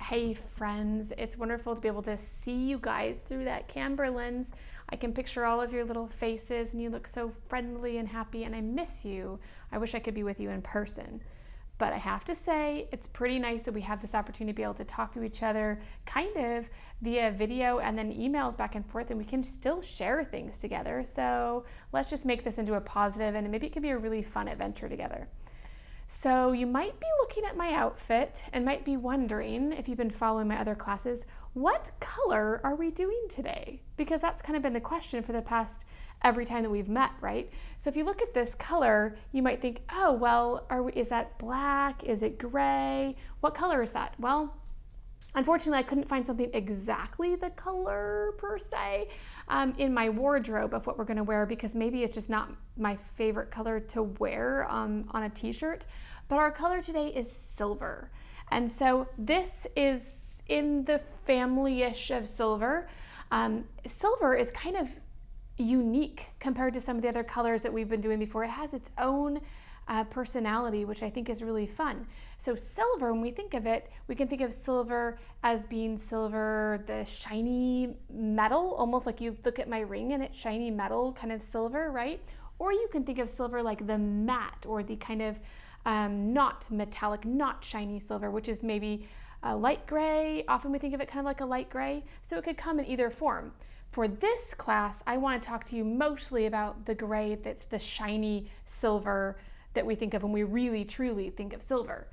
Hey friends, it's wonderful to be able to see you guys through that camera lens. I can picture all of your little faces and you look so friendly and happy, and I miss you. I wish I could be with you in person. But I have to say, it's pretty nice that we have this opportunity to be able to talk to each other kind of via video and then emails back and forth, and we can still share things together. So let's just make this into a positive, and maybe it could be a really fun adventure together. So you might be looking at my outfit and might be wondering, if you've been following my other classes, what color are we doing today? Because that's kind of been the question for the past every time that we've met, right? So if you look at this color, you might think, oh, well, is that black? Is it gray? What color is that? Well, unfortunately, I couldn't find something exactly the color per se in my wardrobe of what we're going to wear, because maybe it's just not my favorite color to wear on a t-shirt. But our color today is silver. And so this is in the family-ish of silver. Silver is kind of unique compared to some of the other colors that we've been doing before. It has its own personality, which I think is really fun. So silver, when we think of it, we can think of silver as being silver, the shiny metal, almost like you look at my ring and it's shiny metal kind of silver, right? Or you can think of silver like the matte, or the kind of not metallic, not shiny silver, which is maybe a light gray. Often we think of it kind of like a light gray. So it could come in either form. For this class, I want to talk to you mostly about the gray that's the shiny silver that we think of when we really truly think of silver.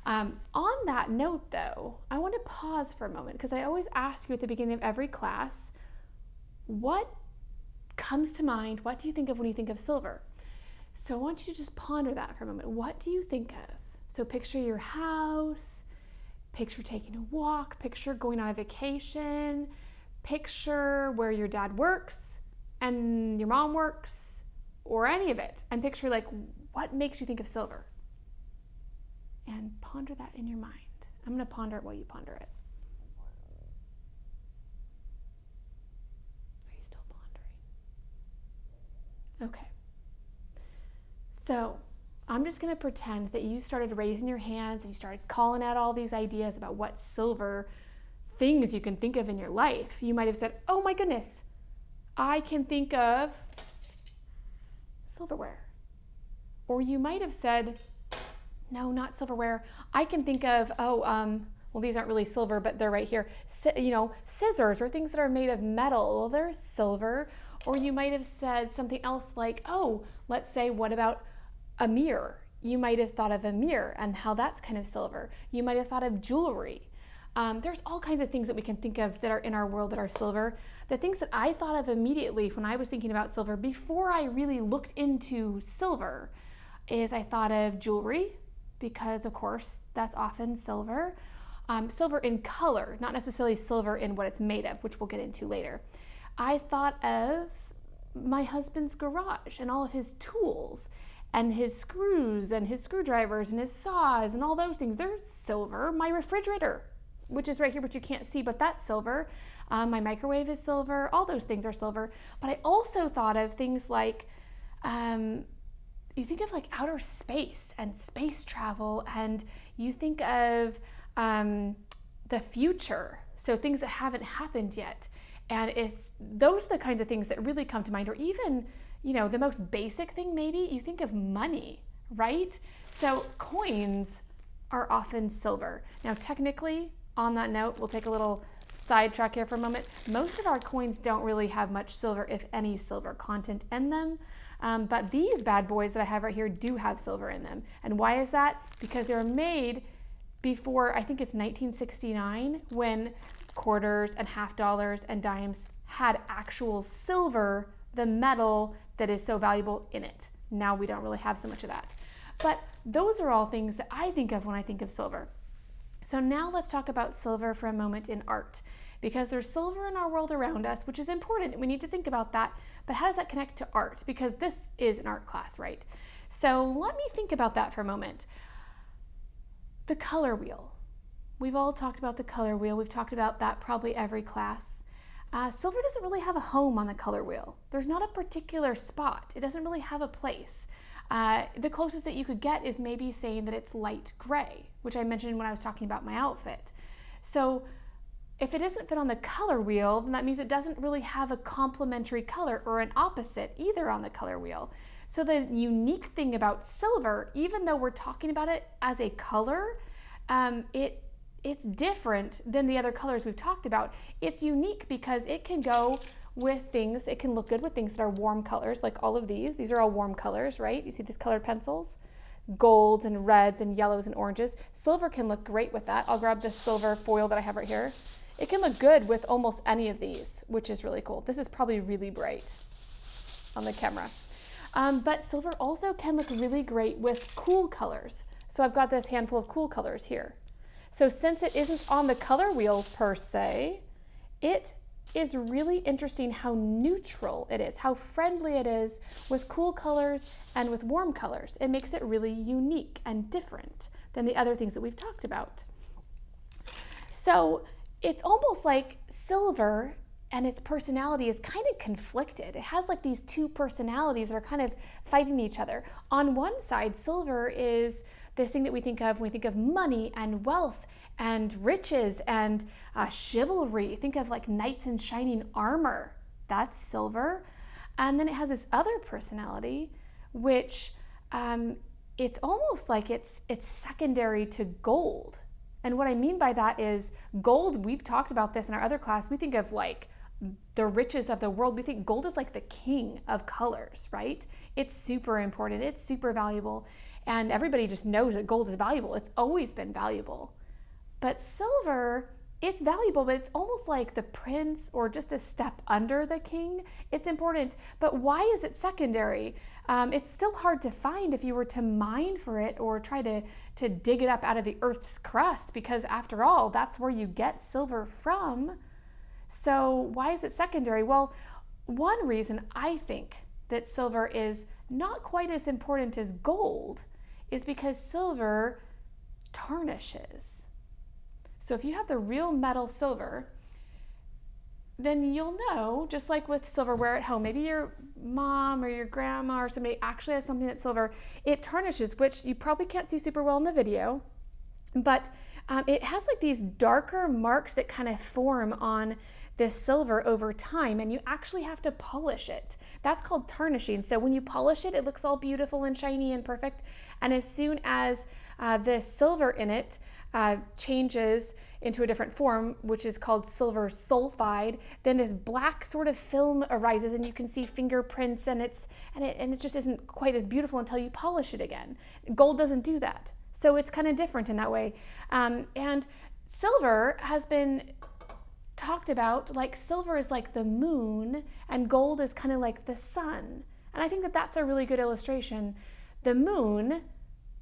On that note though, I want to pause for a moment, because I always ask you at the beginning of every class, what comes to mind? What do you think of when you think of silver? So I want you to just ponder that for a moment. What do you think of? So picture your house, picture taking a walk, picture going on a vacation, picture where your dad works and your mom works, or any of it, and picture like what makes you think of silver. And ponder that in your mind. I'm going to ponder it while you ponder it. Are you still pondering? Okay. So I'm just going to pretend that you started raising your hands and you started calling out all these ideas about what silver things you can think of in your life. You might have said, oh my goodness, I can think of silverware. Or you might have said, no, not silverware. I can think of, well, these aren't really silver, but they're right here. Scissors, or things that are made of metal. Well, they're silver. Or you might have said something else like, oh, let's say, what about a mirror? You might have thought of a mirror and how that's kind of silver. You might have thought of jewelry. There's all kinds of things that we can think of that are in our world that are silver. The things that I thought of immediately when I was thinking about silver, before I really looked into silver, is I thought of jewelry, because of course that's often silver. Silver in color, not necessarily silver in what it's made of, which we'll get into later. I thought of my husband's garage and all of his tools and his screws and his screwdrivers and his saws and all those things. They're silver. My refrigerator, which is right here, but you can't see, but that's silver. My microwave is silver. All those things are silver. But I also thought of things like, you think of like outer space and space travel, and you think of the future. So things that haven't happened yet. And those are the kinds of things that really come to mind. Or even, the most basic thing, maybe you think of money, right? So coins are often silver. Now, technically, on that note, we'll take a little sidetrack here for a moment. Most of our coins don't really have much silver, if any silver content in them. But these bad boys that I have right here do have silver in them. And why is that? Because they were made before, I think it's 1969, when quarters and half dollars and dimes had actual silver, the metal that is so valuable, in it. Now we don't really have so much of that. But those are all things that I think of when I think of silver. So now let's talk about silver for a moment in art, because there's silver in our world around us, which is important. We need to think about that. But how does that connect to art? Because this is an art class, right? So let me think about that for a moment. The color wheel. We've all talked about the color wheel. We've talked about that probably every class. Silver doesn't really have a home on the color wheel. There's not a particular spot. It doesn't really have a place. The closest that you could get is maybe saying that it's light gray, which I mentioned when I was talking about my outfit. So if it doesn't fit on the color wheel, then that means it doesn't really have a complementary color or an opposite either on the color wheel. So the unique thing about silver, even though we're talking about it as a color, it's different than the other colors we've talked about. It's unique because it can go with things, it can look good with things that are warm colors, like all of these. These are all warm colors, right? You see these colored pencils? Golds and reds and yellows and oranges. Silver can look great with that. I'll grab this silver foil that I have right here. It can look good with almost any of these, which is really cool. This is probably really bright on the camera. But silver also can look really great with cool colors. So I've got this handful of cool colors here. So since it isn't on the color wheel per se, it is really interesting how neutral it is, how friendly it is with cool colors and with warm colors. It makes it really unique and different than the other things that we've talked about. So it's almost like silver and its personality is kind of conflicted. It has like these two personalities that are kind of fighting each other. On one side, silver is this thing that we think of when we think of money and wealth and riches and chivalry. Think of like knights in shining armor. That's silver. And then it has this other personality, which it's almost like it's secondary to gold. And what I mean by that is gold, we've talked about this in our other class, we think of like the riches of the world. We think gold is like the king of colors, right? It's super important, it's super valuable, and everybody just knows that gold is valuable. It's always been valuable. But silver, it's valuable, but it's almost like the prince or just a step under the king. It's important, but why is it secondary? It's still hard to find if you were to mine for it or try to dig it up out of the earth's crust, because after all, that's where you get silver from. So why is it secondary? Well, one reason I think that silver is not quite as important as gold is because silver tarnishes. So if you have the real metal silver, then you'll know, just like with silverware at home, maybe your mom or your grandma or somebody actually has something that's silver, it tarnishes, which you probably can't see super well in the video, but it has like these darker marks that kind of form on this silver over time, and you actually have to polish it. That's called tarnishing. So when you polish it, it looks all beautiful and shiny and perfect, and as soon as the silver in it changes into a different form, which is called silver sulfide, then this black sort of film arises and you can see fingerprints, and it just isn't quite as beautiful until you polish it again. Gold doesn't do that. So it's kind of different in that way. And silver has been talked about like silver is like the moon and gold is kind of like the sun. And I think that that's a really good illustration. The moon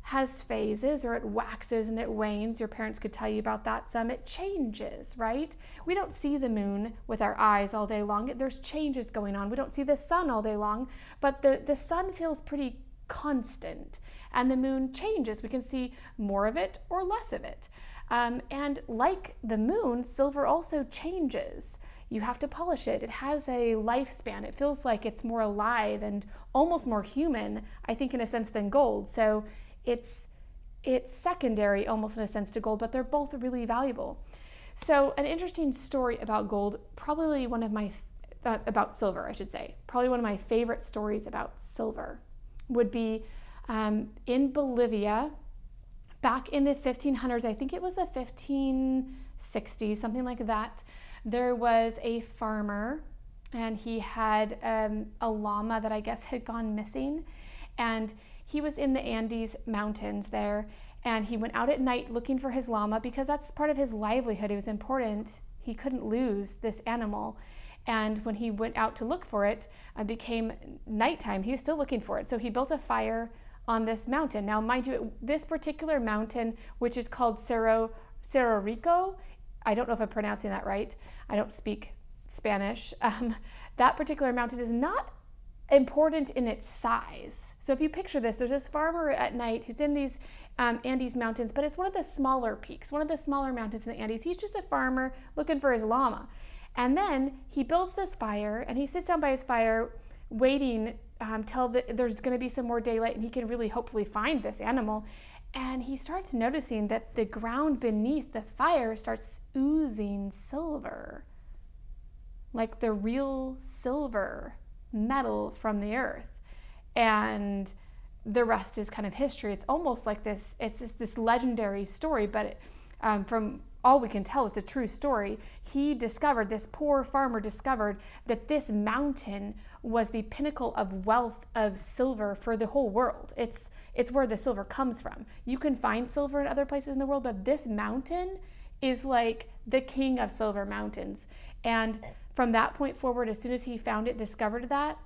has phases, or it waxes and it wanes. Your parents could tell you about that some. It changes, right? We don't see the moon with our eyes all day long. There's changes going on. We don't see the sun all day long, but the sun feels pretty constant, and the moon changes. We can see more of it or less of it. And like the moon, silver also changes. You have to polish it. It has a lifespan. It feels like it's more alive and almost more human, I think, in a sense, than gold. So it's secondary almost in a sense to gold, but they're both really valuable. So an interesting story about gold, probably one of my, about silver, I should say, probably one of my favorite stories about silver would be in Bolivia, back in the 1500s, I think it was the 1560s, something like that. There was a farmer, and he had a llama that I guess had gone missing, and he was in the Andes mountains there, and he went out at night looking for his llama because that's part of his livelihood. It was important. He couldn't lose this animal. And when he went out to look for it, it became nighttime. He was still looking for it. So he built a fire on this mountain. Now, mind you, this particular mountain, which is called Cerro Rico, I don't know if I'm pronouncing that right. I don't speak Spanish. That particular mountain is not important in its size. So if you picture this, there's this farmer at night who's in these Andes mountains, but it's one of the smaller peaks, one of the smaller mountains in the Andes. He's just a farmer looking for his llama. And then he builds this fire, and he sits down by his fire waiting till there's going to be some more daylight and he can really hopefully find this animal. And he starts noticing that the ground beneath the fire starts oozing silver, like the real silver metal from the earth. And the rest is kind of history. It's almost like this, it's this legendary story, but from all we can tell, it's a true story. This poor farmer discovered that this mountain was the pinnacle of wealth of silver for the whole world. It's where the silver comes from. You can find silver in other places in the world, but this mountain is like the king of silver mountains. And from that point forward, as soon as he found it, discovered that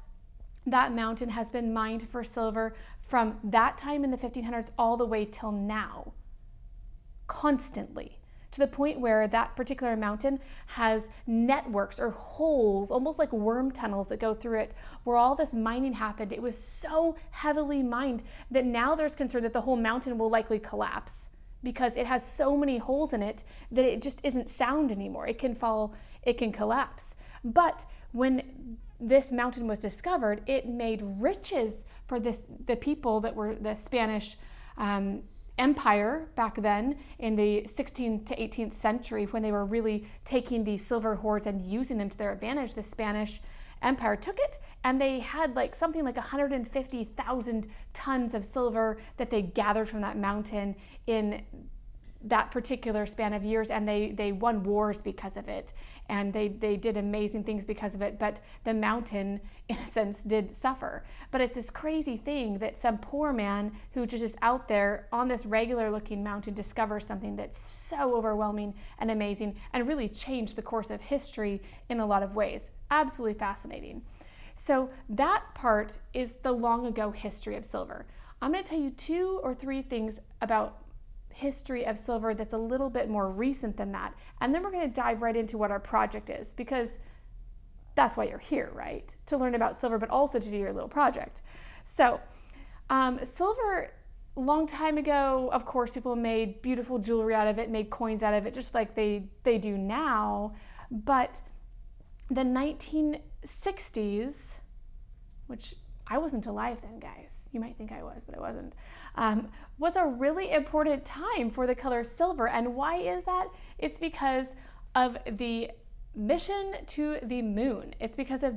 mountain has been mined for silver from that time in the 1500s all the way till now, constantly, to the point where that particular mountain has networks or holes, almost like worm tunnels that go through it, where all this mining happened. It was so heavily mined that now there's concern that the whole mountain will likely collapse because it has so many holes in it that it just isn't sound anymore. It can fall, it can collapse. But when this mountain was discovered, it made riches for the people that were the Spanish empire back then in the 16th to 18th century, when they were really taking these silver hoards and using them to their advantage. The Spanish empire took it, and they had like something like 150,000 tons of silver that they gathered from that mountain in that particular span of years, and they won wars because of it, and they did amazing things because of it. But the mountain, in a sense, did suffer. But it's this crazy thing that some poor man who just is out there on this regular looking mountain discovers something that's so overwhelming and amazing and really changed the course of history in a lot of ways. Absolutely fascinating. So that part is the long ago history of silver. I'm going to tell you 2 or 3 things about history of silver that's a little bit more recent than that. And then we're going to dive right into what our project is, because that's why you're here, right? To learn about silver, but also to do your little project. So silver, long time ago, of course, people made beautiful jewelry out of it, made coins out of it, just like they do now. But the 1960s, which I wasn't alive then, guys. You might think I was, but I wasn't. Was a really important time for the color silver. And why is that? It's because of the mission to the moon. It's because of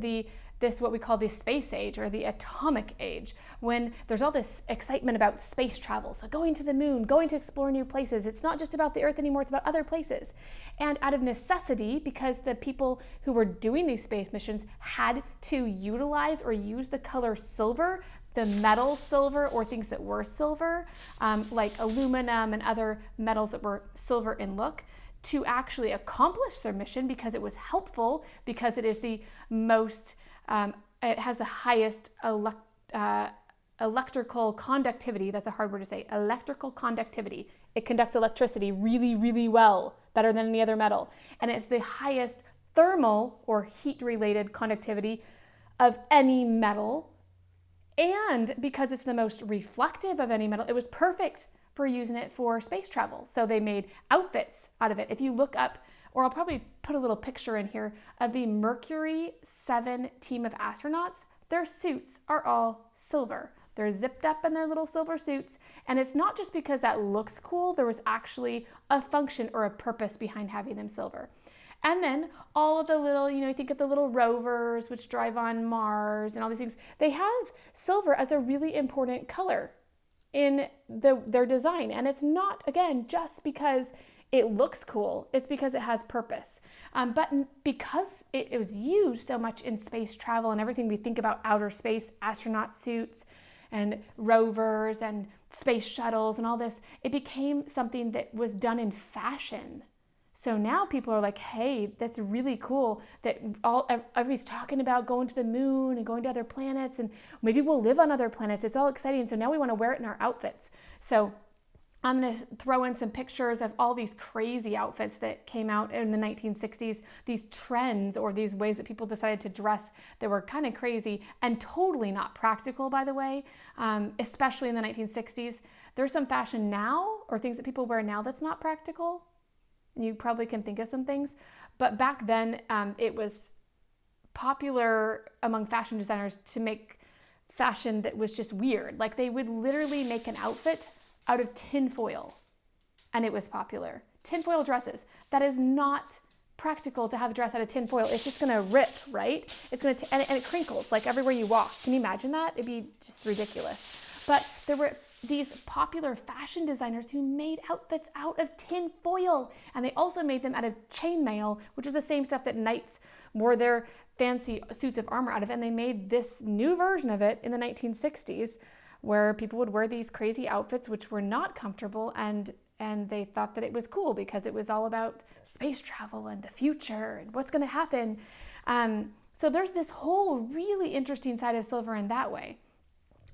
this what we call the space age, or the atomic age, when there's all this excitement about space travel. So going to the moon, going to explore new places. It's not just about the Earth anymore, it's about other places. And out of necessity, because the people who were doing these space missions had to utilize or use the color silver, the metal silver, or things that were silver, like aluminum and other metals that were silver in look, to actually accomplish their mission, because it was helpful, because it is the most it has the highest electrical conductivity. That's a hard word to say. Electrical conductivity. It conducts electricity really, really well, better than any other metal. And it's the highest thermal or heat-related conductivity of any metal. And because it's the most reflective of any metal, it was perfect for using it for space travel. So they made outfits out of it. If you look up, or I'll probably put a little picture in here of the Mercury 7 team of astronauts, their suits are all silver. They're zipped up in their little silver suits. And it's not just because that looks cool, there was actually a function or a purpose behind having them silver. And then all of the little, you think of the little rovers which drive on Mars and all these things, they have silver as a really important color in their design. And it's not, again, just because it looks cool, it's because it has purpose. But because it was used so much in space travel and everything we think about outer space, astronaut suits and rovers and space shuttles and all this, it became something that was done in fashion. So now people are like, hey, that's really cool that everybody's talking about going to the moon and going to other planets, and maybe we'll live on other planets. It's all exciting. So now we want to wear it in our outfits. So I'm going to throw in some pictures of all these crazy outfits that came out in the 1960s, these trends or these ways that people decided to dress that were kind of crazy and totally not practical, by the way, especially in the 1960s. There's some fashion now or things that people wear now that's not practical. You probably can think of some things, but back then it was popular among fashion designers to make fashion that was just weird. Like they would literally make an outfit out of tin foil, and it was popular. Tinfoil dresses. That is not practical to have a dress out of tin foil. It's just gonna rip, right? It's gonna and it crinkles like everywhere you walk. Can you imagine that? It'd be just ridiculous. But there were these popular fashion designers who made outfits out of tin foil, and they also made them out of chainmail, which is the same stuff that knights wore their fancy suits of armor out of. And they made this new version of it in the 1960s, where people would wear these crazy outfits which were not comfortable, and they thought that it was cool because it was all about space travel and the future and what's going to happen. So there's this whole really interesting side of silver in that way.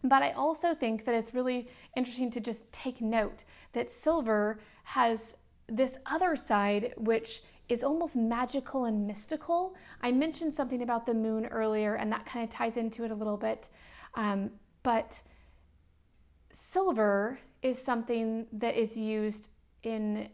But I also think that it's really interesting to just take note that silver has this other side which is almost magical and mystical. I mentioned something about the moon earlier, and that kind of ties into it a little bit. But silver is something that is used in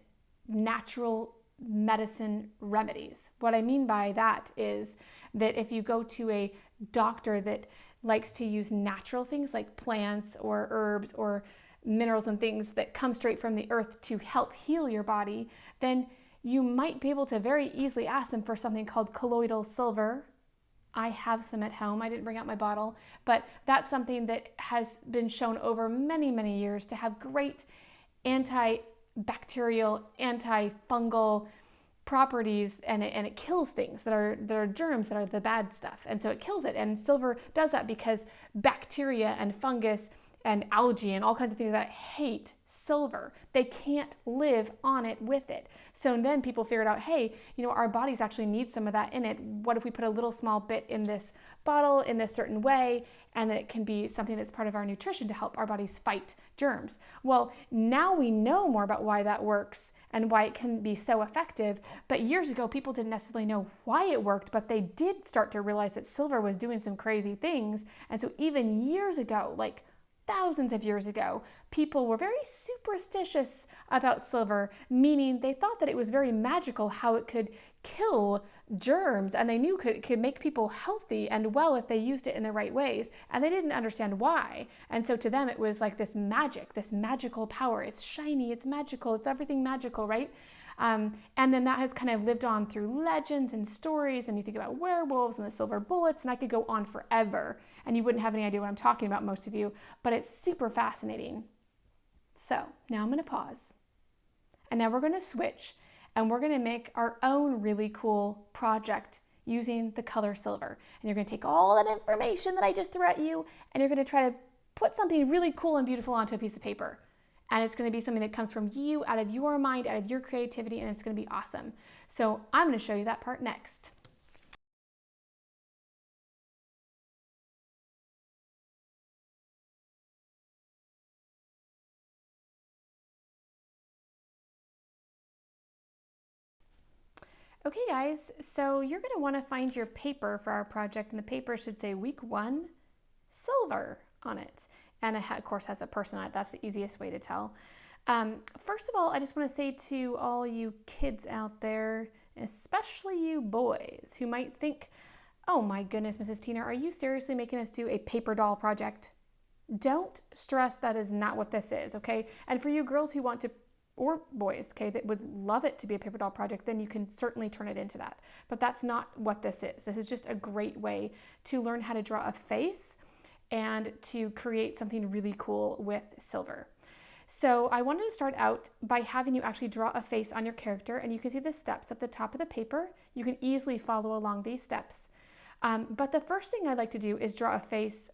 natural medicine remedies. What I mean by that is that if you go to a doctor that likes to use natural things like plants or herbs or minerals and things that come straight from the earth to help heal your body, then you might be able to very easily ask them for something called colloidal silver. I have some at home. I didn't bring out my bottle, but that's something that has been shown over many, many years to have great antibacterial, antifungal properties, and it kills things that are germs, that are the bad stuff. And so it kills it. And silver does that because bacteria and fungus and algae and all kinds of things that hate silver. They can't live on it with it. So then people figured out, hey, our bodies actually need some of that in it. What if we put a little small bit in this bottle in this certain way, and then it can be something that's part of our nutrition to help our bodies fight germs? Well, now we know more about why that works and why it can be so effective. But years ago, people didn't necessarily know why it worked, but they did start to realize that silver was doing some crazy things. And so even years ago, like thousands of years ago, people were very superstitious about silver, meaning they thought that it was very magical how it could kill germs, and they knew it could make people healthy and well if they used it in the right ways, and they didn't understand why. And so to them it was like this magic, this magical power. It's shiny, it's magical, it's everything magical, right? And then that has kind of lived on through legends and stories, and you think about werewolves and the silver bullets, and I could go on forever, and you wouldn't have any idea what I'm talking about, most of you, but it's super fascinating. So now I'm going to pause, and now we're going to switch, and we're going to make our own really cool project using the color silver. And you're going to take all that information that I just threw at you, and you're going to try to put something really cool and beautiful onto a piece of paper. And it's going to be something that comes from you, out of your mind, out of your creativity, and it's going to be awesome. So I'm going to show you that part next. Okay guys, so you're going to want to find your paper for our project, and the paper should say week 1 silver on it. And it of course has a person on it. That's the easiest way to tell. First of all, I just want to say to all you kids out there, especially you boys who might think, oh my goodness, Mrs. Tina, are you seriously making us do a paper doll project? Don't stress, that is not what this is, okay? And for you girls who want to, or boys, okay, that would love it to be a paper doll project, then you can certainly turn it into that. But that's not what this is. This is just a great way to learn how to draw a face and to create something really cool with silver. So I wanted to start out by having you actually draw a face on your character, and you can see the steps at the top of the paper. You can easily follow along these steps. But the first thing I like to do is draw a face,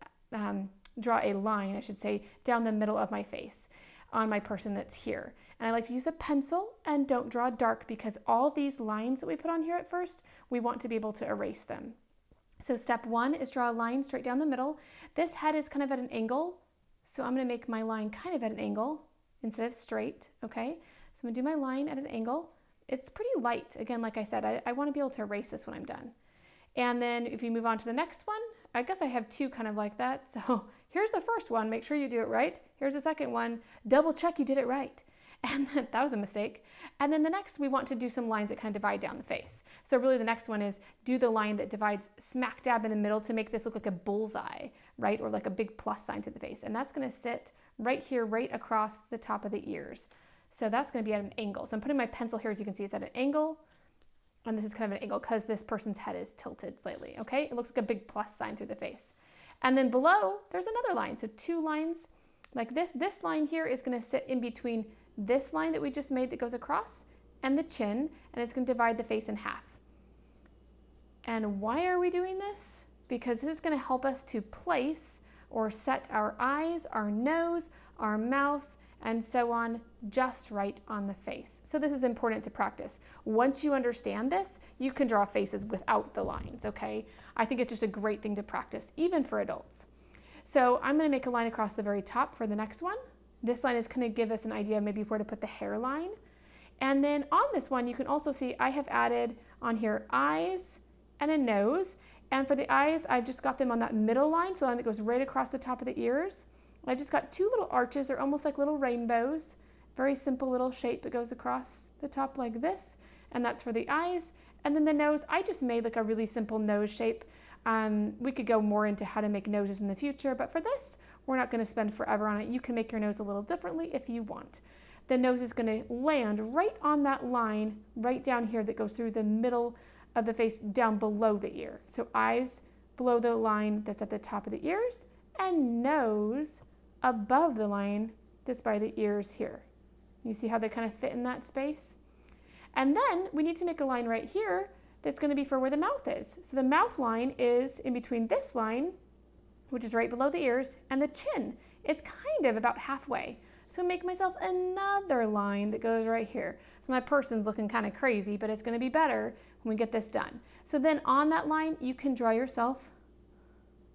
draw a line, I should say, down the middle of my face on my person that's here. And I like to use a pencil, and don't draw dark, because all these lines that we put on here at first, we want to be able to erase them. So step 1 is draw a line straight down the middle. This head is kind of at an angle, so I'm going to make my line kind of at an angle instead of straight, okay? So I'm going to do my line at an angle. It's pretty light. Again, like I said, I want to be able to erase this when I'm done. And then if you move on to the next one, I guess I have 2 kind of like that. So here's the first one, make sure you do it right. Here's the second one, double check you did it right. And that was a mistake. And then the next, we want to do some lines that kind of divide down the face. So really the next one is do the line that divides smack dab in the middle to make this look like a bullseye, right? Or like a big plus sign to the face. And that's going to sit right here, right across the top of the ears. So that's going to be at an angle. So I'm putting my pencil here, as you can see, it's at an angle. And this is kind of an angle because this person's head is tilted slightly, okay? It looks like a big plus sign through the face. And then below, there's another line. So 2 lines like this. This line here is going to sit in between this line that we just made that goes across and the chin, and it's going to divide the face in half. And why are we doing this? Because this is going to help us to place or set our eyes, our nose, our mouth, and so on, just right on the face. So this is important to practice. Once you understand this, you can draw faces without the lines, okay? I think it's just a great thing to practice, even for adults. So I'm going to make a line across the very top for the next one. This line is going to give us an idea of maybe where to put the hairline. And then on this one, you can also see I have added on here eyes and a nose. And for the eyes, I've just got them on that middle line, so the line that goes right across the top of the ears. I've just got 2 little arches. They're almost like little rainbows. Very simple little shape that goes across the top like this. And that's for the eyes. And then the nose, I just made like a really simple nose shape. We could go more into how to make noses in the future, but for this, we're not going to spend forever on it. You can make your nose a little differently if you want. The nose is going to land right on that line right down here that goes through the middle of the face down below the ear. So eyes below the line that's at the top of the ears, and nose above the line that's by the ears here. You see how they kind of fit in that space? And then we need to make a line right here that's going to be for where the mouth is. So the mouth line is in between this line, which is right below the ears, and the chin. It's kind of about halfway. So make myself another line that goes right here. So my person's looking kind of crazy, but it's going to be better when we get this done. So then on that line, you can draw yourself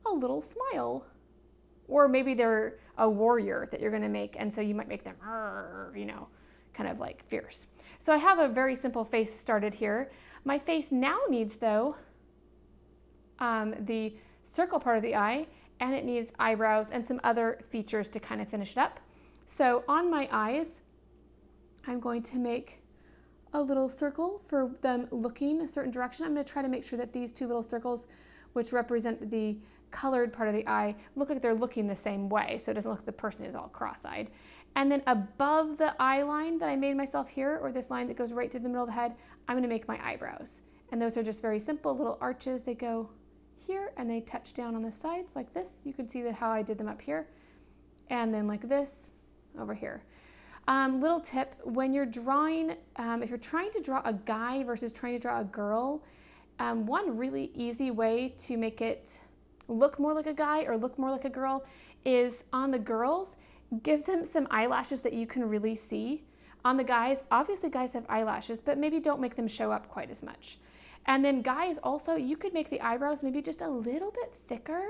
a little smile. Or maybe they're a warrior that you're going to make, and so you might make them, you know, kind of like fierce. So I have a very simple face started here. My face now needs, though, the circle part of the eye, and it needs eyebrows and some other features to kind of finish it up. So on my eyes, I'm going to make a little circle for them looking a certain direction. I'm going to try to make sure that these 2 little circles, which represent the colored part of the eye, look like they're looking the same way, so it doesn't look like the person is all cross-eyed. And then above the eye line that I made myself here, or this line that goes right through the middle of the head, I'm going to make my eyebrows. And those are just very simple little arches. They go here and they touch down on the sides like this. You can see how I did them up here. And then like this over here. Little tip, when you're drawing, if you're trying to draw a guy versus trying to draw a girl, one really easy way to make it look more like a guy or look more like a girl is on the girls, give them some eyelashes that you can really see. On the guys, obviously guys have eyelashes, but maybe don't make them show up quite as much. And then guys also, you could make the eyebrows maybe just a little bit thicker,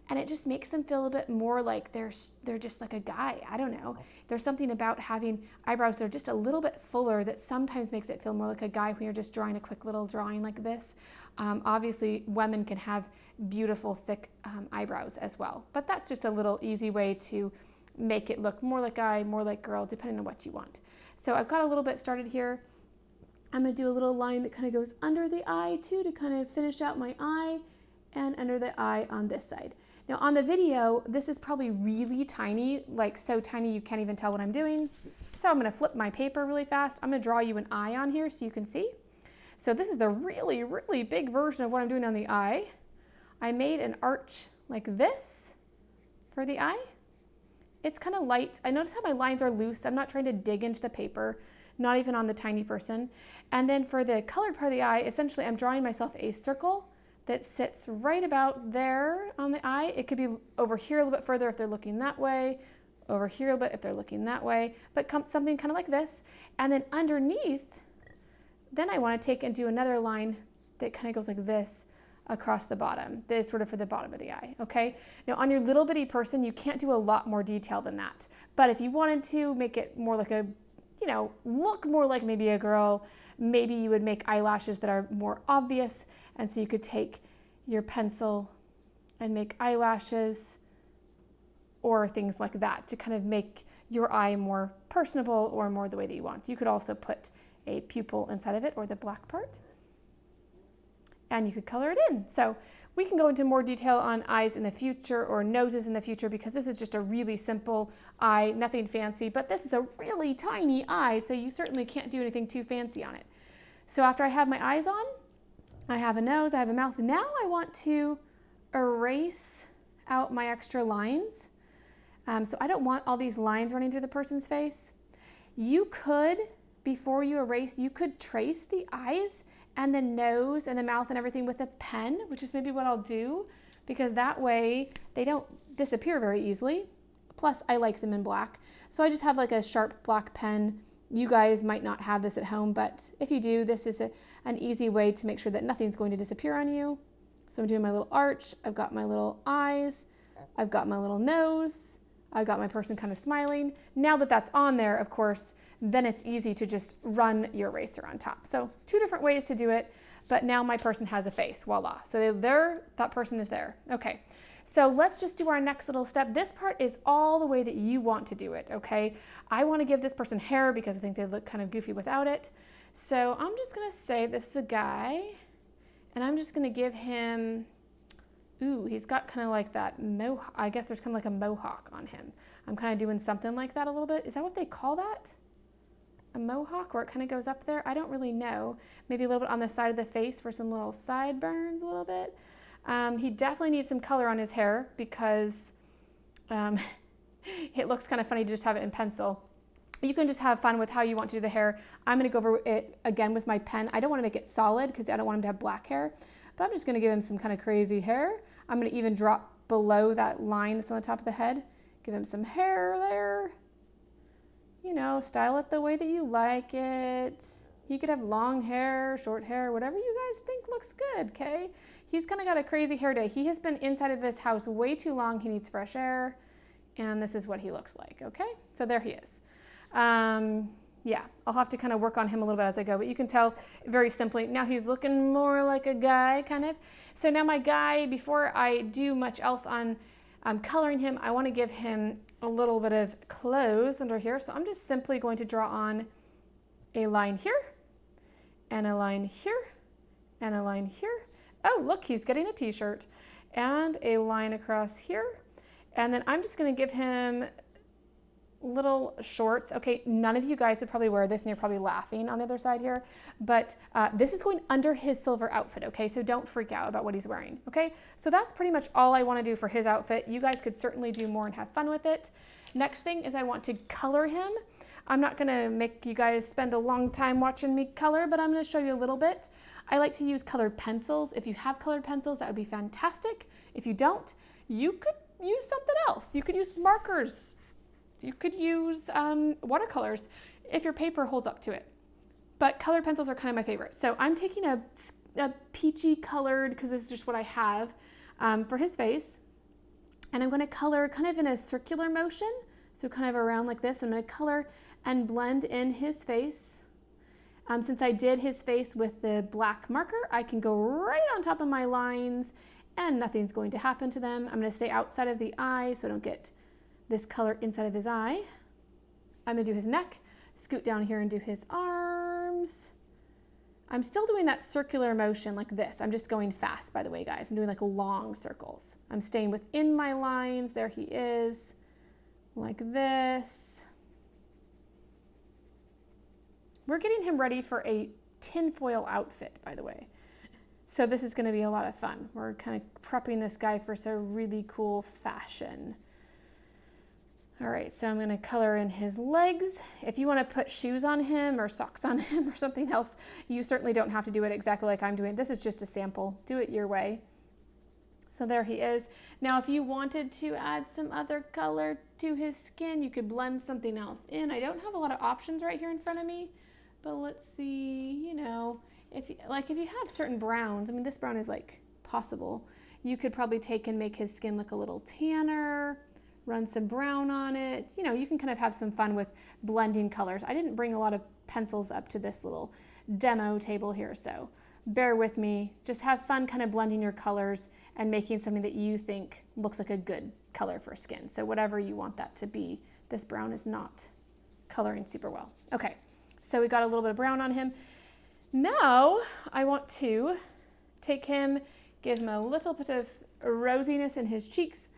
and it just makes them feel a bit more like they're just like a guy. I don't know. There's something about having eyebrows that are just a little bit fuller that sometimes makes it feel more like a guy when you're just drawing a quick little drawing like this. Obviously, women can have beautiful, thick eyebrows as well. But that's just a little easy way to make it look more like guy, more like girl, depending on what you want. So I've got a little bit started here. I'm going to do a little line that kind of goes under the eye too to kind of finish out my eye, and under the eye on this side. Now on the video, this is probably really tiny, like so tiny you can't even tell what I'm doing. So I'm going to flip my paper really fast. I'm going to draw you an eye on here so you can see. So this is the really, really big version of what I'm doing on the eye. I made an arch like this for the eye. It's kind of light. I notice how my lines are loose. I'm not trying to dig into the paper, not even on the tiny person. And then for the colored part of the eye, essentially I'm drawing myself a circle that sits right about there on the eye. It could be over here a little bit further if they're looking that way, over here a little bit if they're looking that way, but something kind of like this. And then underneath, then I want to take and do another line that kind of goes like this across the bottom. This is sort of for the bottom of the eye, okay? Now on your little bitty person, you can't do a lot more detail than that. But if you wanted to make it more like a, you know, look more like maybe a girl, maybe you would make eyelashes that are more obvious. And so you could take your pencil and make eyelashes or things like that to kind of make your eye more personable or more the way that you want. You could also put a pupil inside of it or the black part. and you could color it in. So we can go into more detail on eyes in the future or noses in the future because this is just a really simple eye, nothing fancy, but this is a really tiny eye, so you certainly can't do anything too fancy on it. So after I have my eyes on, I have a nose, I have a mouth, and now I want to erase out my extra lines. So I don't want all these lines running through the person's face. You could, before you erase, you could trace the eyes and the nose and the mouth and everything with a pen, which is maybe what I'll do, because that way they don't disappear very easily. Plus, I like them in black. So I just have like a sharp black pen. You guys might not have this at home, but if you do, this is an easy way to make sure that nothing's going to disappear on you. So I'm doing my little arch. I've got my little eyes. I've got my little nose. I've got my person kind of smiling. Now that that's on there, of course, then it's easy to just run your eraser on top. So 2 different ways to do it, but now my person has a face, voila. So that person is there. Okay, so let's just do our next little step. This part is all the way that you want to do it, okay? I want to give this person hair because I think they look kind of goofy without it. So I'm just gonna say this is a guy, and I'm just gonna give him, ooh, he's got kind of like that mohawk. I guess there's kind of like a mohawk on him. I'm kind of doing something like that a little bit. Is that what they call that? A mohawk, where it kind of goes up there? I don't really know. Maybe a little bit on the side of the face for some little sideburns a little bit. He definitely needs some color on his hair because it looks kind of funny to just have it in pencil. You can just have fun with how you want to do the hair. I'm going to go over it again with my pen. I don't want to make it solid because I don't want him to have black hair, but I'm just going to give him some kind of crazy hair. I'm going to even drop below that line that's on the top of the head. Give him some hair there. You know, style it the way that you like it. He could have long hair, short hair, whatever you guys think looks good, okay? He's kind of got a crazy hair day. He has been inside of this house way too long. He needs fresh air, and this is what he looks like, okay? So there he is. Yeah, I'll have to kind of work on him a little bit as I go, but you can tell very simply, now he's looking more like a guy, kind of. So now my guy, before I do much else on coloring him, I want to give him a little bit of clothes under here. So I'm just simply going to draw on a line here, and a line here, and a line here. Oh, look, he's getting a t-shirt, and a line across here. And then I'm just going to give him little shorts. Okay, none of you guys would probably wear this, and you're probably laughing on the other side here, but this is going under his silver outfit, okay? So don't freak out about what he's wearing, okay? So that's pretty much all I want to do for his outfit. You guys could certainly do more and have fun with it. Next thing is I want to color him. I'm not going to make you guys spend a long time watching me color, but I'm going to show you a little bit. I like to use colored pencils. If you have colored pencils, that would be fantastic. If you don't, you could use something else. You could use markers. You could use watercolors if your paper holds up to it. But colored pencils are kind of my favorite. So I'm taking a peachy colored, because this is just what I have, for his face. And I'm going to color kind of in a circular motion. So kind of around like this. I'm going to color and blend in his face. Since I did his face with the black marker, I can go right on top of my lines and nothing's going to happen to them. I'm going to stay outside of the eye so I don't get this color inside of his eye. I'm going to do his neck, scoot down here and do his arms. I'm still doing that circular motion like this. I'm just going fast, by the way, guys. I'm doing like long circles. I'm staying within my lines. There he is, like this. We're getting him ready for a tinfoil outfit, by the way. So this is going to be a lot of fun. We're kind of prepping this guy for some really cool fashion. All right, so I'm going to color in his legs. If you want to put shoes on him or socks on him or something else, you certainly don't have to do it exactly like I'm doing. This is just a sample. Do it your way. So there he is. Now, if you wanted to add some other color to his skin, you could blend something else in. I don't have a lot of options right here in front of me, but let's see, you know, if you have certain browns, I mean, this brown is like possible. You could probably take and make his skin look a little tanner, run some brown on it. You know, you can kind of have some fun with blending colors. I didn't bring a lot of pencils up to this little demo table here, so bear with me. Just have fun kind of blending your colors and making something that you think looks like a good color for skin. So whatever you want that to be, this brown is not coloring super well. Okay, so we got a little bit of brown on him. Now I want to take him, give him a little bit of rosiness in his cheeks,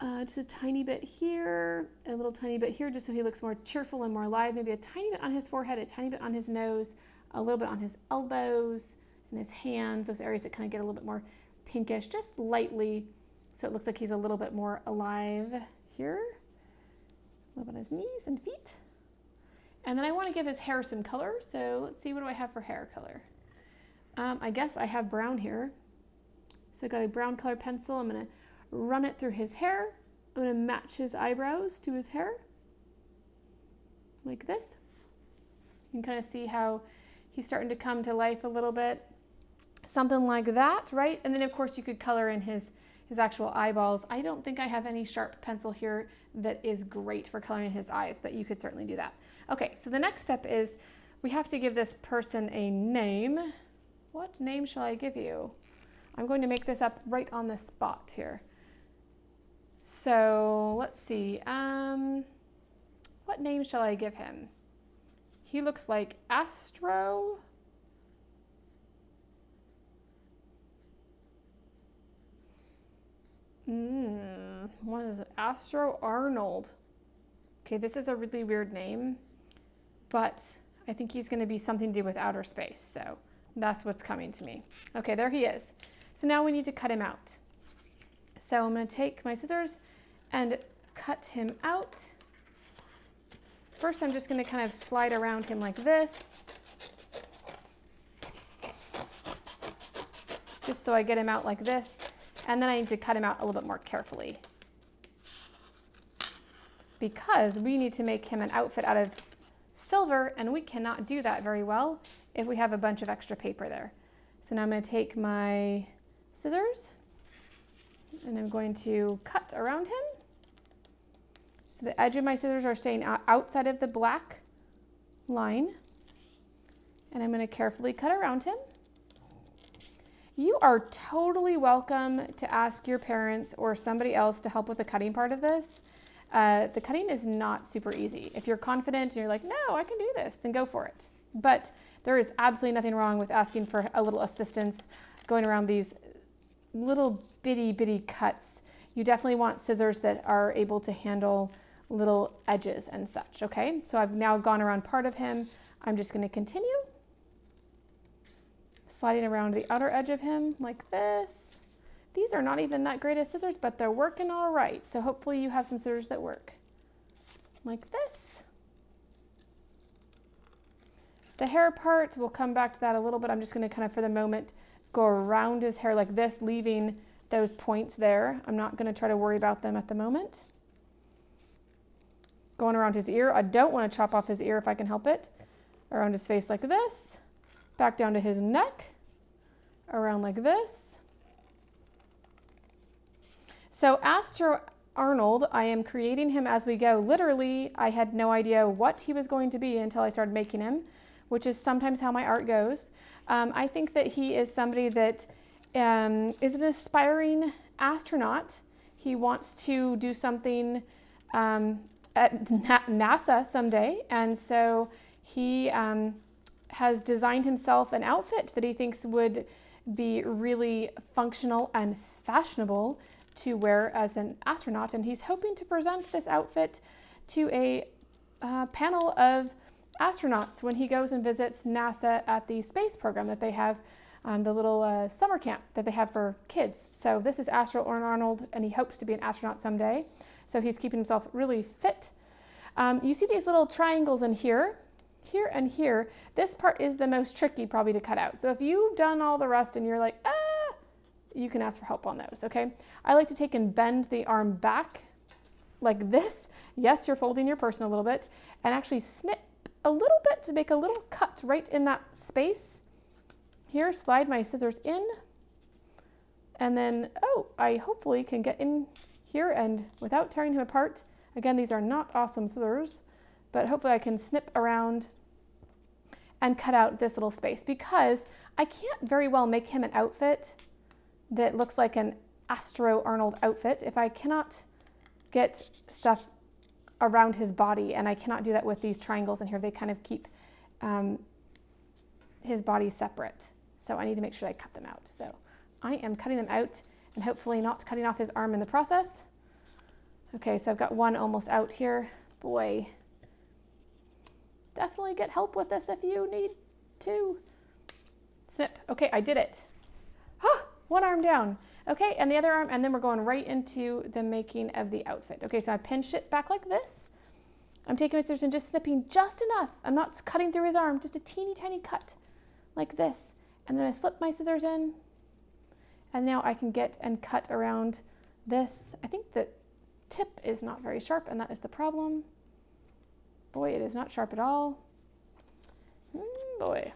just a tiny bit here, a little tiny bit here, just so he looks more cheerful and more alive. Maybe a tiny bit on his forehead, a tiny bit on his nose, a little bit on his elbows and his hands, those areas that kind of get a little bit more pinkish, just lightly, so it looks like he's a little bit more alive here. A little bit on his knees and feet. And then I want to give his hair some color, so let's see, what do I have for hair color? I guess I have brown here. So I got a brown color pencil. I'm going to run it through his hair. I'm going to match his eyebrows to his hair, like this. You can kind of see how he's starting to come to life a little bit. Something like that, right? And then of course you could color in his actual eyeballs. I don't think I have any sharp pencil here that is great for coloring his eyes, but you could certainly do that. Okay, so the next step is we have to give this person a name. What name shall I give you? I'm going to make this up right on the spot here. So let's see. What name shall I give him? He looks like Astro. What is it? Astro Arnold. Okay, this is a really weird name, but I think he's going to be something to do with outer space, so that's what's coming to me. Okay, there he is. So now we need to cut him out. So I'm going to take my scissors and cut him out. First, I'm just going to kind of slide around him like this, just so I get him out like this. And then I need to cut him out a little bit more carefully, because we need to make him an outfit out of silver, and we cannot do that very well if we have a bunch of extra paper there. So now I'm going to take my scissors and I'm going to cut around him. So the edge of my scissors are staying outside of the black line, and I'm going to carefully cut around him. You are totally welcome to ask your parents or somebody else to help with the cutting part of this. The cutting is not super easy. If you're confident and you're like, no, I can do this, then go for it. But there is absolutely nothing wrong with asking for a little assistance going around these little bitty cuts. You definitely want scissors that are able to handle little edges and such, okay? So I've now gone around part of him. I'm just going to continue sliding around the outer edge of him like this. These are not even that great as scissors, but they're working all right. So hopefully you have some scissors that work. Like this. The hair part, we'll come back to that a little bit. I'm just going to kind of, for the moment, go around his hair like this, leaving those points there. I'm not going to try to worry about them at the moment. Going around his ear. I don't want to chop off his ear if I can help it. Around his face like this. Back down to his neck. Around like this. So Astro Arnold, I am creating him as we go. Literally, I had no idea what he was going to be until I started making him, which is sometimes how my art goes. I think that he is somebody that is an aspiring astronaut. He wants to do something at NASA someday, and so he has designed himself an outfit that he thinks would be really functional and fashionable to wear as an astronaut, and he's hoping to present this outfit to a panel of astronauts when he goes and visits NASA at the space program that they have, the little summer camp that they have for kids. So this is Astro Arnold, and he hopes to be an astronaut someday. So he's keeping himself really fit. You see these little triangles in here and here. This part is the most tricky probably to cut out. So if you've done all the rest and you're like, you can ask for help on those, okay? I like to take and bend the arm back like this. Yes, you're folding your person a little bit, and actually snip a little bit to make a little cut right in that space. Here, slide my scissors in, and then, I hopefully can get in here and without tearing him apart. Again, these are not awesome scissors, but hopefully I can snip around and cut out this little space, because I can't very well make him an outfit that looks like an Astro Arnold outfit if I cannot get stuff around his body, and I cannot do that with these triangles in here. They kind of keep his body separate. So I need to make sure I cut them out. So I am cutting them out and hopefully not cutting off his arm in the process. Okay, so I've got one almost out here. Boy, definitely get help with this if you need to. Snip. Okay, I did it. Ah, one arm down. Okay, and the other arm, and then we're going right into the making of the outfit. Okay, so I pinch it back like this. I'm taking my scissors and just snipping just enough. I'm not cutting through his arm, just a teeny tiny cut like this. And then I slip my scissors in, and now I can get and cut around this. I think the tip is not very sharp, and that is the problem. Boy, it is not sharp at all. Boy.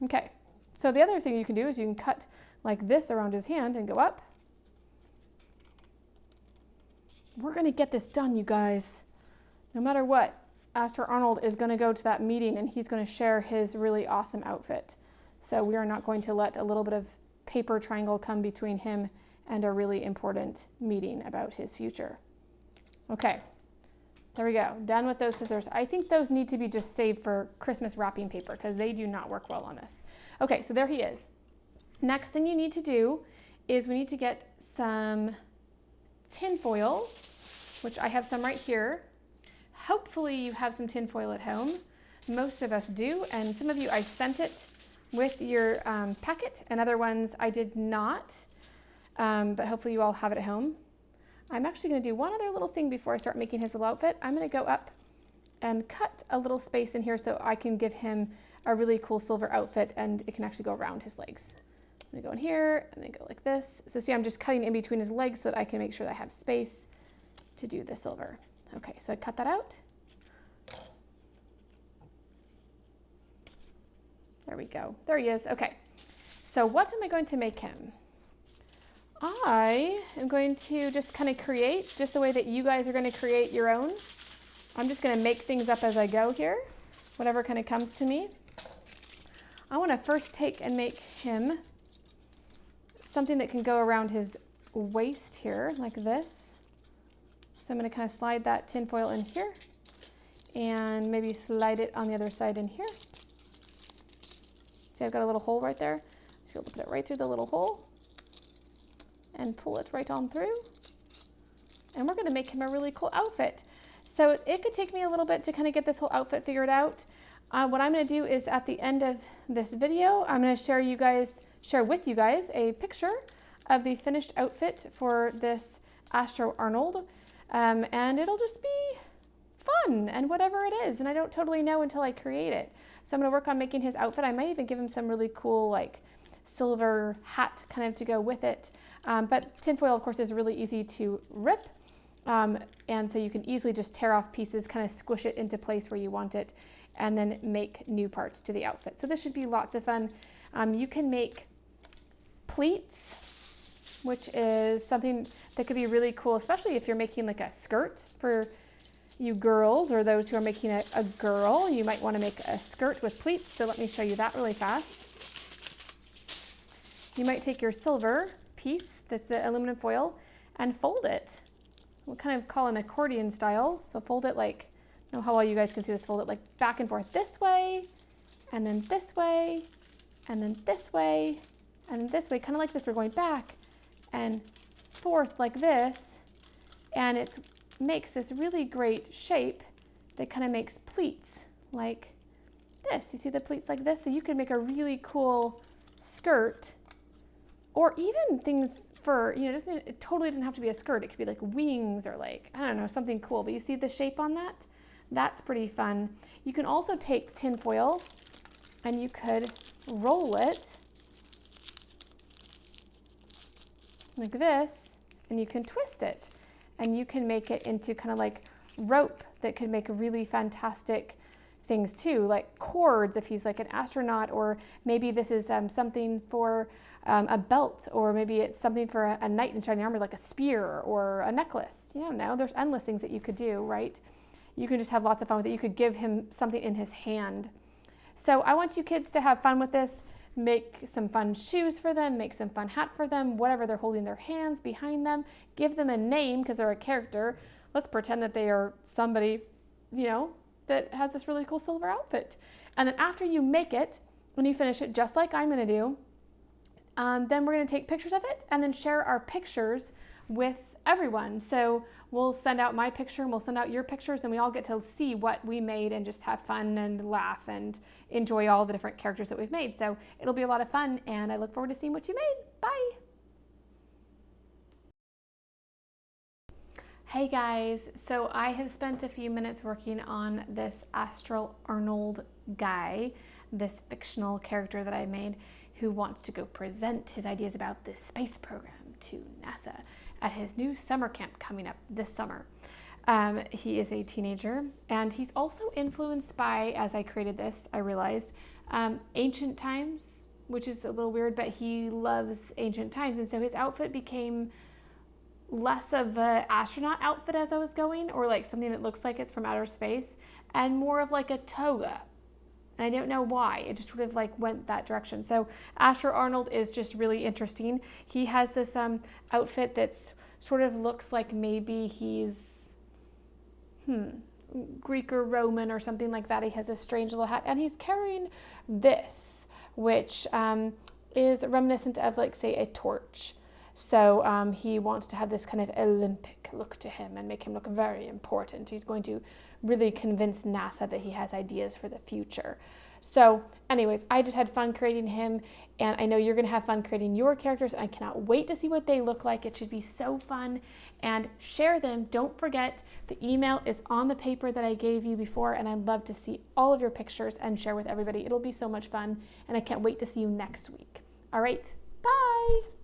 Okay, so the other thing you can do is you can cut like this around his hand and go up. We're gonna get this done, you guys. No matter what, Astor Arnold is gonna go to that meeting and he's gonna share his really awesome outfit. So we are not going to let a little bit of paper triangle come between him and a really important meeting about his future. Okay, there we go, done with those scissors. I think those need to be just saved for Christmas wrapping paper because they do not work well on this. Okay, so there he is. Next thing you need to do is we need to get some tin foil, which I have some right here. Hopefully you have some tin foil at home. Most of us do, and some of you I sent it with your packet, and other ones I did not, but hopefully you all have it at home. I'm actually gonna do one other little thing before I start making his little outfit. I'm gonna go up and cut a little space in here so I can give him a really cool silver outfit and it can actually go around his legs. I'm gonna go in here and then go like this. So see, I'm just cutting in between his legs so that I can make sure that I have space to do the silver. Okay, so I cut that out. There we go. There he is. Okay, so what am I going to make him? I am going to just kind of create just the way that you guys are going to create your own. I'm just going to make things up as I go here, whatever kind of comes to me. I want to first take and make him something that can go around his waist here like this. So I'm going to kind of slide that tin foil in here and maybe slide it on the other side in here. See, I've got a little hole right there. I'll be able to put it right through the little hole and pull it right on through. And we're going to make him a really cool outfit. So it could take me a little bit to kind of get this whole outfit figured out. What I'm going to do is at the end of this video, I'm going to share with you guys a picture of the finished outfit for this Astor Arnold. And it'll just be fun and whatever it is. And I don't totally know until I create it. So I'm going to work on making his outfit. I might even give him some really cool like silver hat kind of to go with it. But tinfoil, of course, is really easy to rip. And so you can easily just tear off pieces, kind of squish it into place where you want it, and then make new parts to the outfit. So this should be lots of fun. You can make pleats, which is something that could be really cool, especially if you're making like a skirt for you girls or those who are making a girl. You might want to make a skirt with pleats. So let me show you that really fast. You might take your silver piece, that's the aluminum foil, and fold it. We'll kind of call an accordion style. So fold it like, I don't know how well you guys can see this, fold it like back and forth this way, and then this way, and then this way, and then this way, kind of like this. We're going back and forth like this, and it makes this really great shape that kind of makes pleats like this. You see the pleats like this? So you can make a really cool skirt, or even things for, you know, it totally doesn't have to be a skirt. It could be like wings or like, I don't know, something cool. But you see the shape on that? That's pretty fun. You can also take tin foil and you could roll it like this, and you can twist it, and you can make it into kind of like rope that could make really fantastic things too, like cords if he's like an astronaut, or maybe this is something for a belt, or maybe it's something for a knight in shining armor, like a spear or a necklace. You don't know, there's endless things that you could do, right? You can just have lots of fun with it. You could give him something in his hand. So I want you kids to have fun with this. Make some fun shoes for them, make some fun hat for them, whatever they're holding their hands behind them. Give them a name because they're a character. Let's pretend that they are somebody, you know, that has this really cool silver outfit. And then after you make it, when you finish it, just like I'm gonna do, then we're going to take pictures of it and then share our pictures with everyone. So we'll send out my picture and we'll send out your pictures, and we all get to see what we made and just have fun and laugh and enjoy all the different characters that we've made. So it'll be a lot of fun, and I look forward to seeing what you made. Bye. Hey guys, so I have spent a few minutes working on this Astral Arnold guy, this fictional character that I made who wants to go present his ideas about the space program to NASA at his new summer camp coming up this summer. He is a teenager, and he's also influenced by, as I created this, I realized, ancient times, which is a little weird, but he loves ancient times, and so his outfit became less of an astronaut outfit as I was going, or like something that looks like it's from outer space, and more of like a toga. And I don't know why, it just sort of like went that direction. So Astral Arnold is just really interesting. He has this outfit that's sort of looks like maybe he's Greek or Roman or something like that. He has this strange little hat, and he's carrying this, which is reminiscent of, like, say, a torch. So he wants to have this kind of Olympic look to him and make him look very important. He's going to really convince NASA that he has ideas for the future. So anyways, I just had fun creating him, and I know you're going to have fun creating your characters. I cannot wait to see what they look like. It should be so fun, and share them. Don't forget, the email is on the paper that I gave you before, and I'd love to see all of your pictures and share with everybody. It'll be so much fun, and I can't wait to see you next week. All right, bye.